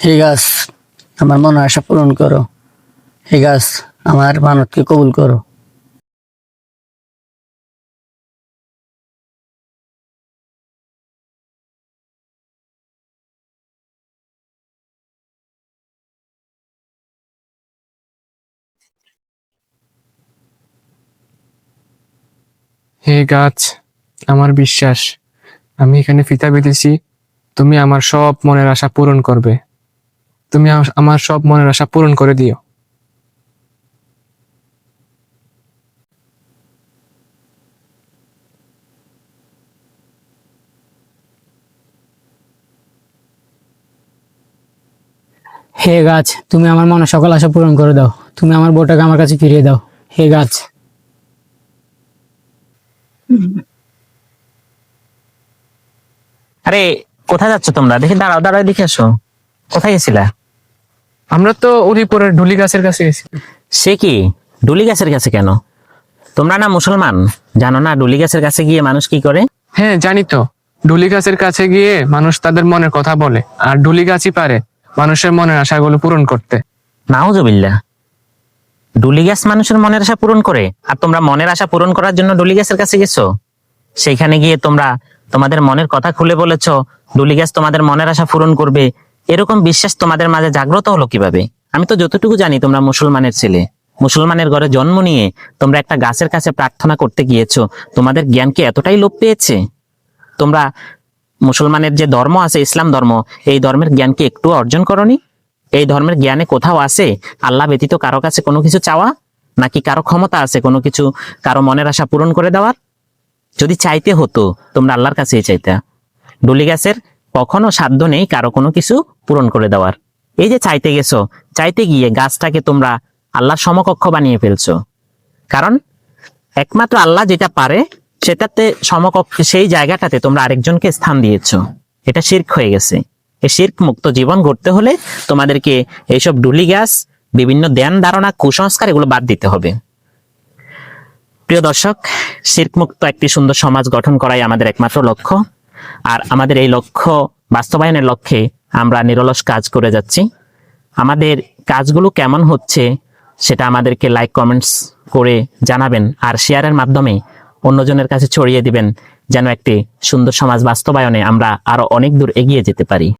হে গাছ, আমার মনের আশা পূরণ করো। হে গাছ, আমার মানতকে কবুল করো। হে গাছ, আমার বিশ্বাস আমি এখানে ফিতা বেঁধেছি, তুমি আমার সব মনের আশা পূরণ করবে। তুমি আমার সব মনের আশা পূরণ করে দিও। হে গাছ, তুমি আমার মনে সকল আশা পূরণ করে দাও। তুমি আমার বউটাকে আমার কাছে ফিরিয়ে দাও। হে গাছ। আরে, কোথায় যাচ্ছ তোমরা? দেখি, দাঁড়াও দাঁড়াও, দেখে আসো। কোথায় গেছিলা? আমরা তো উলিপুরের ঢুলি গাছের কাছে গেছি। সে কি, ডুলি গাছের কাছে কেন? তোমরা না মুসলমান, জানো না ডুলি গাছের কাছে গিয়ে মানুষ কি করে? হ্যাঁ জানি তো, ঢুলি গাছের কাছে গিয়ে মানুষ তাদের মনের কথা বলে, আর ঢুলি গাছই পারে মানুষের মনের আশাগুলো পূরণ করতে। নাউজুবিল্লাহ, ডুলি গাছ মানুষের মনের আশা পূরণ করে, আর তোমরা মনের আশা পূরণ করার জন্য ডুলি গাছের কাছে গেছো? সেইখানে গিয়ে তোমরা তোমাদের মনের কথা খুলে বলেছো, ডুলি গাছ তোমাদের মনের আশা পূরণ করবে। এরকম বিশ্বাস তোমাদের মাঝে জাগ্রত হলো কিভাবে? আমি তো যতটুকু জানি তোমরা মুসলমানের ছেলে, মুসলমানের ঘরে জন্ম নিয়ে তোমরা একটা গাছের কাছে প্রার্থনা করতে গিয়েছো। তোমাদের জ্ঞান কি এতটাই লোপ পেয়েছে? তোমরা মুসলমানের যে ধর্ম আছে, ইসলাম ধর্ম, এই ধর্মের জ্ঞান কি একটু অর্জন করনি? এই ধর্মের জ্ঞানে কোথাও আছে আল্লাহ ব্যতীত কারো কাছে কোনো কিছু চাওয়া? নাকি কারো ক্ষমতা আছে কোনো কিছু, কারো মনের আশা পূরণ করে দেওয়ার? যদি চাইতে হতো তোমরা আল্লাহর কাছেই চাইতা। ডুলি গাছের কখনো সাধ্য নেই কারো কোনো কিছু পূরণ করে দেওয়ার। এই যে চাইতে গেছো, চাইতে গিয়ে গাছটাকে তোমরা আল্লাহর সমকক্ষ বানিয়ে ফেলছো। কারণ একমাত্র আল্লাহ যেটা পারে সেটাতে সমকক্ষ, সেই জায়গাটাতে তোমরা আরেকজনকে স্থান দিয়েছো। এটা শিরক হয়ে গেছে। এই শিরক মুক্ত জীবন গড়তে হলে তোমাদেরকে এইসব ডুলি গাছ, বিভিন্ন ধ্যান ধারণা, কুসংস্কার, এগুলো বাদ দিতে হবে। প্রিয় দর্শক, শিরক মুক্ত একটি সুন্দর সমাজ গঠন করাই আমাদের একমাত্র লক্ষ্য। আর আমাদের এই লক্ষ্য বাস্তবায়নের লক্ষ্যে আমরা নিরলস কাজ করে যাচ্ছি। আমাদের কাজগুলো কেমন হচ্ছে সেটা আমাদেরকে লাইক কমেন্টস করে জানাবেন, আর শেয়ারের মাধ্যমে অন্যজনের কাছে ছড়িয়ে দিবেন, যেন একটি সুন্দর সমাজ বাস্তবায়নে আমরা আরো অনেক দূর এগিয়ে যেতে পারি।